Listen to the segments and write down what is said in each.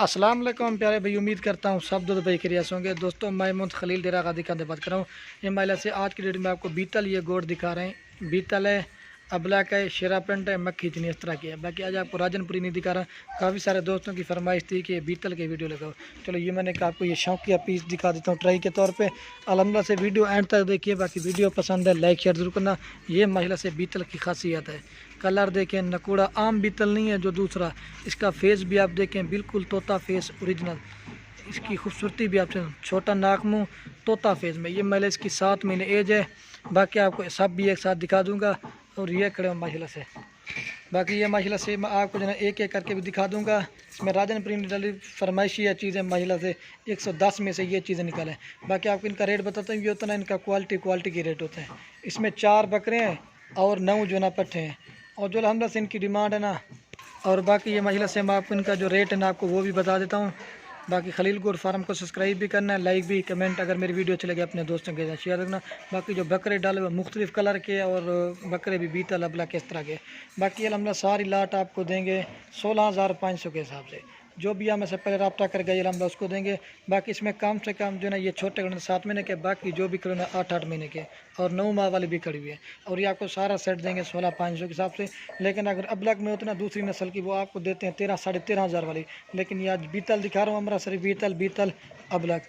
अस्सलाम वालेकुम प्यारे भाई, उम्मीद करता हूँ सब दूध भाई खैरियत होंगे। दोस्तों मैं मोहम्मद खलील डेरा गादी का बात कर रहा हूँ। ये महिला से आज की डेट में आपको बीतल ये गोड दिखा रहे हैं। बीतल है, अबला का है, शेरा प्रिंट है, मक्खी इतनी इस तरह की है। बाकी आज आपको राजनपुरी नहीं दिखा रहा। काफ़ी सारे दोस्तों की फरमाइश थी कि बीतल के वीडियो लगाओ। चलो ये मैंने कहा आपको ये शौकिया पीस दिखा देता हूँ ट्राई के तौर पर। अलहमदिल्ला से वीडियो एंड तक देखिए। बाकी वीडियो पसंद है लाइक शेयर जरूर करना। ये महिला से बीतल की खासियत है। कलर देखें, नकूड़ा आम बीतल नहीं है जो दूसरा। इसका फेस भी आप देखें, बिल्कुल तोता फेस ओरिजिनल। इसकी खूबसूरती भी आपसे, छोटा नाक मुँह तोता फेस में। ये महिला इसकी 7 महीने एज है। बाकी आपको सब भी एक साथ दिखा दूंगा। और ये खड़े माशाल्लाह से। बाकी ये माशाल्लाह से मैं आपको जो है एक एक करके भी दिखा दूंगा। इसमें राजनपुरी डली फरमाइशी या चीज़ें माशाल्लाह से 110 में से ये चीज़ें निकालें। बाकी आपको इनका रेट बताता हूँ। ये होता है इनका क्वालिटी के रेट होते हैं। इसमें 4 बकरे हैं और 9 जो ना पट्ठे हैं। और जो अलहमदिल्ला से इनकी डिमांड है ना। और बाकी ये महिला से मैं आपको इनका जो रेट है ना आपको वो भी बता देता हूँ। बाकी खलील गोड फार्म को सब्सक्राइब भी करना है, लाइक भी, कमेंट अगर मेरी वीडियो अच्छी लगे अपने दोस्तों के साथ शेयर रखना। बाकी जो बकरे डाले हुए मुख्तलिफ़ कलर के और बकरे भी बीतल अबला किस तरह के। बाकी अलहमदिल्ला सारी लाट आपको देंगे 16,500 के हिसाब से। जो भी हमें से पहले रब्ता कर गए अलहमदिल्ला उसको देंगे। बाकी इसमें कम से कम जो है ना ये छोटे खड़े 7 महीने के, बाकी जो भी खड़े ना 8-8 महीने के और 9 माह वाले भी खड़ी हुई है। और ये आपको सारा सेट देंगे 16,500 के हिसाब से। लेकिन अगर अबलग में होते ना दूसरी नस्ल की, वो आपको देते हैं 13-13,500 वाली। लेकिन ये आज बीतल दिखा रहा हूँ, हमारा सिर्फ बीतल अबलग।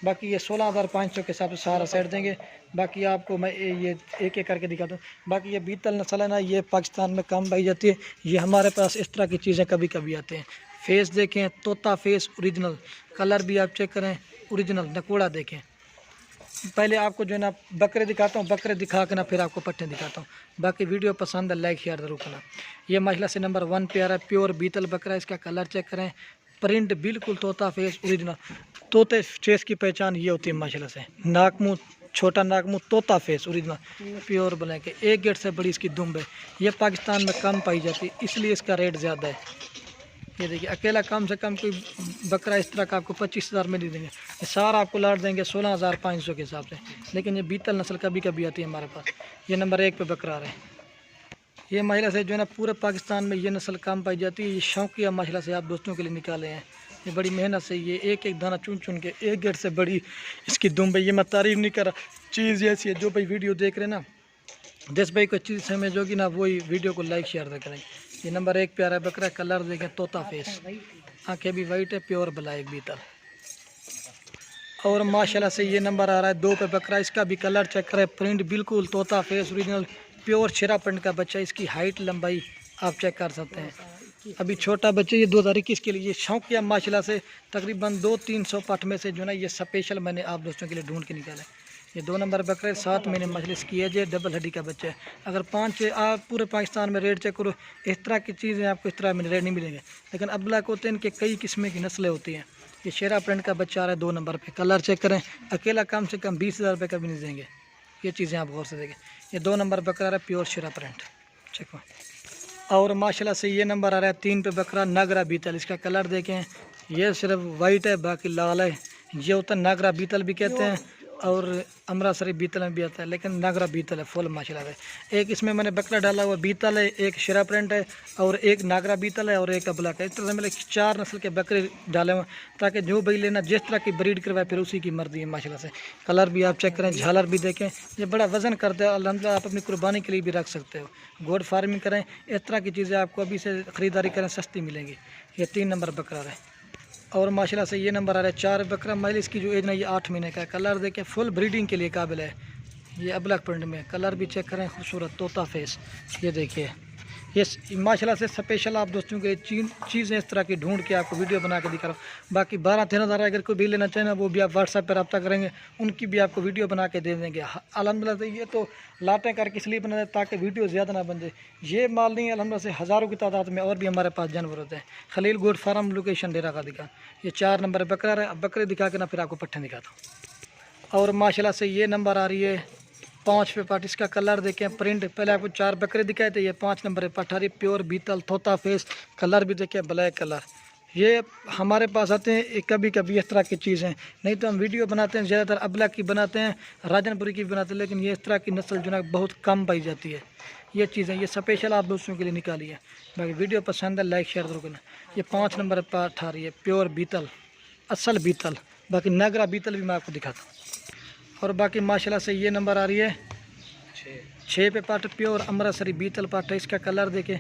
बाकी ये 16,500 के हिसाब से सारा सेट देंगे। बाकी आपको मैं ये एक एक करके दिखाता हूँ। बाकी ये बीतल नस्ल है ना, ये पाकिस्तान में कम पाई जाती है। ये हमारे पास इस तरह की चीज़ें कभी कभी आते हैं। फेस देखें, तोता फेस ओरिजिनल। कलर भी आप चेक करें ओरिजिनल। नकोड़ा देखें। पहले आपको जो है ना बकरे दिखाता हूँ, बकरे दिखा के ना फिर आपको पट्टे दिखाता हूँ। बाकी वीडियो पसंद है लाइक शेयर जरूर करना। ये माशाल्लाह से नंबर 1 पे आ रहा है, प्योर बीतल बकरा। इसका कलर चेक करें, प्रिंट बिल्कुल तोता फेस ओरिजिनल। तोते फेस की पहचान ये होती है माशाल्लाह से। नाक मुँह छोटा, नाक मुँह तोता फेस ओरिजिनल प्योर ब्लैक है। एक गेट से बड़ी इसकी दुम्ब है। ये पाकिस्तान में कम पाई जाती है, इसलिए इसका रेट ज़्यादा है। ये देखिए अकेला कम से कम कोई बकरा इस तरह का आपको 25,000 में दे देंगे। ये सारा आपको लाट देंगे 16,500 के हिसाब से। लेकिन ये बीतल नस्ल कभी कभी आती है हमारे पास। ये नंबर 1 पे बकरा रहे। ये महिला से जो है ना पूरे पाकिस्तान में ये नस्ल कम पाई जाती है। ये शौकिया महिला से आप दोस्तों के लिए निकाले हैं। ये बड़ी मेहनत से ये एक एक दाना चुन चुन के, एक गेट से बड़ी इसकी दुम्ब है। ये मैं तारीफ नहीं कर रहा, चीज़ ऐसी है। जो भाई वीडियो देख रहे हैं ना, जिस भाई को चीज़ समझोगी ना वही वीडियो को लाइक शेयर करें। ये नंबर 1 प्यारा बकरा। कलर देखें तोता फेस, आंखें भी वाइट है, प्योर ब्लैक बीतल। और माशाल्लाह से ये नंबर आ रहा है 2 पे बकरा। इसका भी कलर चेक करें, प्रिंट बिल्कुल तोता फेस ओरिजिनल प्योर शेरा प्रिंट का बच्चा। इसकी हाइट लंबाई आप चेक कर सकते हैं। अभी छोटा बच्चा, ये 2021 के लिए। ये शौकिया माशाल्लाह से तकरीबन 200-300 पट में से जो है ना ये स्पेशल मैंने आप दोस्तों के लिए ढूंढ के निकाला है। ये 2 नंबर बकरे 7 महीने मजलिस की है। ये डबल हड्डी का बच्चा है। अगर 5-6 आप पूरे पाकिस्तान में रेट चेक करो, इस तरह की चीज़ें आपको इस तरह में रेट नहीं मिलेंगे। लेकिन अबला को होते हैं, इनके कई किस्में की नस्लें होती हैं। ये शेरा प्रिंट का बच्चा आ रहा है 2 नंबर पे। कलर चेक करें, अकेला कम से कम 20,000 रुपये का भी नहीं देंगे। ये चीज़ें आप गौर से देखें। ये 2 नंबर बकरा आ रहा है प्योर शेरा प्रिंट चेक। और माशाल्लाह से ये नंबर आ रहा है 3 पे बकरा नागरा बीतल। इसका कलर देखें, ये सिर्फ वाइट है, बाकी लाल है। ये होता है नागरा बीतल भी कहते हैं और अमृतसरी बीतल में भी आता है, लेकिन नागरा बीतल है फुल माशाल्लाह है। एक इसमें मैंने बकरा डाला हुआ बीतल है, एक शेरा प्रिंट है और एक नागरा बीतल है और एक अबला का। इस तरह से मैंने 4 नस्ल के बकरे डाले हुए ताकि जो भाई लेना जिस तरह की ब्रीड करवाए फिर उसी की मर्जी है माशाल्लाह से। कलर भी आप चेक करें, झालर भी देखें। ये बड़ा वजन करता है अल्हम्दुलिल्लाह। आप अपनी कुर्बानी के लिए भी रख सकते हो। गोड फार्मिंग करें, इस तरह की चीज़ें आपको अभी से ख़रीदारी करें सस्ती मिलेंगी। ये 3 नंबर बकरा है। और माशाल्लाह से ये नंबर आ रहा है 4 बकरा। महिला इसकी जो एज ना ये 8 महीने का है। कलर देखें फुल ब्रीडिंग के लिए काबिल है। ये अबलग प्रिंट में, कलर भी चेक करें, खूबसूरत तोता फेस। ये देखिए ये माशाल्लाह से स्पेशल आप दोस्तों के चीज़ें इस तरह की ढूंढ के आपको वीडियो बना के दिखा रहा हूँ। बाकी 12-13 हज़ार अगर कोई भी लेना चाहे ना, वो भी आप व्हाट्सएप पर रब्ता करेंगे, उनकी भी आपको वीडियो बना के दे देंगे। अल्हम्दुलिल्लाह से ये तो लाटें करके इसलिए बना दें ताकि वीडियो ज़्यादा ना बन जाए। ये माल नहीं है, अल्हम्दुलिल्लाह से हज़ारों की तादाद में और भी हमारे पास जानवर होते हैं। खलील गोड फार्म, लोकेशन डेरा गादी का। ये 4 नंबर बकरा है। बकरे दिखा के ना फिर आपको पट्ठे दिखाता हूँ। और माशाल्लाह से ये नंबर आ रही है 5 पे पार्ट। इसका कलर देखें, प्रिंट पहले आपको 4 बकरे दिखाए थे, ये 5 नंबर है पट आ रही है प्योर बीतल तोता फेस। कलर भी देखें ब्लैक कलर। ये हमारे पास आते हैं कभी कभी इस तरह की चीज़ें, नहीं तो हम वीडियो बनाते हैं ज़्यादातर अबला की बनाते हैं, राजनपुरी की भी बनाते हैं, लेकिन ये इस तरह की नस्ल जो है बहुत कम पाई जाती है। ये चीज़ें ये स्पेशल आप दोस्तों के लिए निकाली है। बाकी वीडियो पसंद है लाइक शेयर जरूर करना। ये 5 नंबर पर पाठ आ रही है, प्योर बीतल, असल बीतल। बाकी नागरा बीतल भी मैं आपको दिखाता हूँ। और बाकी माशाल्लाह से ये नंबर आ रही है 6 पे पाठ, प्योर अमृतसरी बीतल पाठ है। इसका कलर देखें,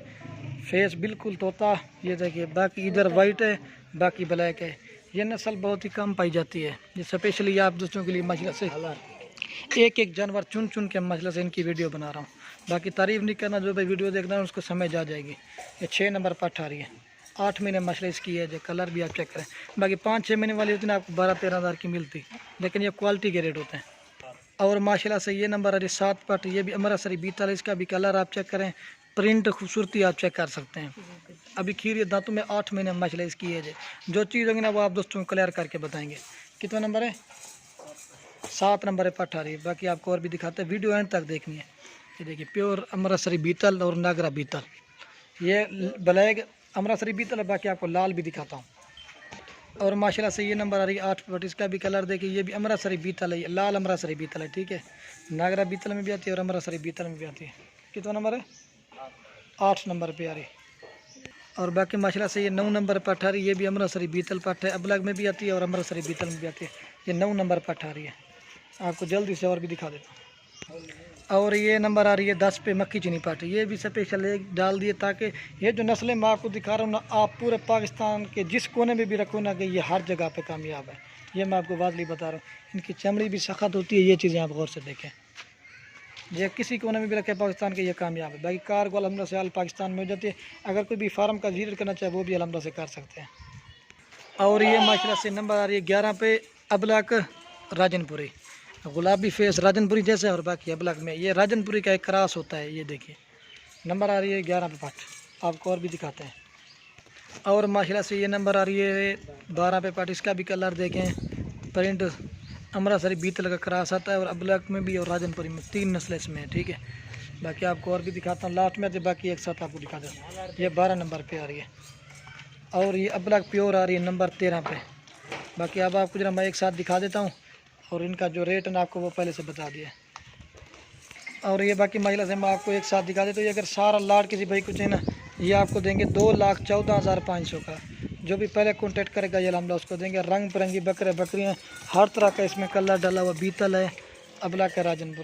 फेस बिल्कुल तोता, ये देखिए। बाकी इधर वाइट है, बाकी ब्लैक है। ये नस्ल बहुत ही कम पाई जाती है। ये स्पेशली आप दोस्तों के लिए माशाल्लाह से एक एक जानवर चुन चुन के माशाल्लाह से इनकी वीडियो बना रहा हूँ। बाकी तारीफ़ नहीं करना, जो भाई वीडियो देखना है उसको समझ आ जाएगी। ये 6 नंबर पाठ आ रही है, 8 महीने माशाल्लाह इसकी है। जो कलर भी आप चेक करें। बाकी 5-6 महीने वाली होती है ना, आपको 12-13 हज़ार की मिलती, लेकिन ये क्वालिटी के रेट होते हैं। और माशाल्लाह से ये नंबर आ रही है 7 पाठ, ये भी अमृतसरी बीतल है। इसका भी कलर आप चेक करें, प्रिंट खूबसूरती आप चेक कर सकते हैं। अभी खीर ये दांतों में 8 महीने माशाल्लाह इसकी एज है। जो चीज़ होगी ना वो आप दोस्तों को क्लियर करके बताएंगे। कितना नंबर है? 7 नंबर है पाठ आ रही है। बाकी आपको और भी दिखाते हैं, वीडियो एंड तक देखनी है। ये देखिए प्योर अमृतसरी बीतल और नागरा बीतल, ये ब्लैक अमृतसरी बीतल है। बाकी आपको लाल भी दिखाता हूँ। और माशाल्लाह से ये नंबर आ रही है 8 पाठ, इसका भी कलर देखिए। ये भी अमृतसरी बीतल है, ये लाल अमृतसरी बीतल है, ठीक है। नागरा बीतल में भी आती है और अमृतसरी बीतल में भी आती है। कितना नंबर है? 8 नंबर पे आ रही। और बाकी माशाल्लाह से ये 9 नंबर पर आ रही है। ये भी अमृतसरी बीतल पाठ है, अबलग में भी आती है और अमृतसरी बीतल में भी आती है। ये 9 नंबर पर आ रही है। आपको जल्दी से और भी दिखा देता हूँ। और ये नंबर आ रही है 10 पे मक्खी चीनी पाठ। ये भी स्पेशल एक डाल दिए, ताकि ये जो नस्लें मैं आपको दिखा रहा हूँ ना, आप पूरे पाकिस्तान के जिस कोने में भी रखो ना, कि ये हर जगह पे कामयाब है। ये मैं आपको वाज़ली बता रहा हूँ। इनकी चमड़ी भी सख्त होती है। ये चीज़ें आप गौर से देखें, ये किसी कोने में भी रखे पाकिस्तान के, ये कामयाब है। बाकी कार को अलहमद से पाकिस्तान में हो जाती है। अगर कोई भी फार्म का विजिट करना चाहे वो भी अलहमद से कर सकते हैं। और ये माशाल्लाह से नंबर आ रही है 11 पे, अबलग राजनपुरी, गुलाबी फेस राजनपुरी जैसे। और बाकी अबलग में ये राजनपुरी का एक क्रास होता है। ये देखिए नंबर आ रही है 11 पे पाठ। आपको और भी दिखाते हैं। और माशाल्लाह से ये नंबर आ रही है 12 पे पाठ। इसका भी कलर देखें, प्रिंट अमृतसरी बीतल का क्रास आता है, और अबलग में भी और राजनपुरी में 3 नस्लें इसमें है, ठीक है। बाकी आपको और भी दिखाता हूँ लास्ट में, तो बाकी एक साथ आपको दिखा दूँ। ये 12 नंबर पे आ रही है। और ये अबलग प्योर आ रही है नंबर 13 पे। बाकी अब आपको जरा मैं एक साथ दिखा देता हूँ, और इनका जो रेट है ना आपको वो पहले से बता दिया। और ये बाकी महिला से मैं आपको एक साथ दिखा देता हूँ। ये अगर सारा लाट किसी भाई को चाहिए ना, ये आपको देंगे 2,14,500 का। जो भी पहले कॉन्टेक्ट करेगा ये अलहमदा उसको देंगे। रंग बिरंगी बकरे बकरियाँ, हर तरह का इसमें कलर डाला हुआ बीतल है, अबला के राजनपुरी।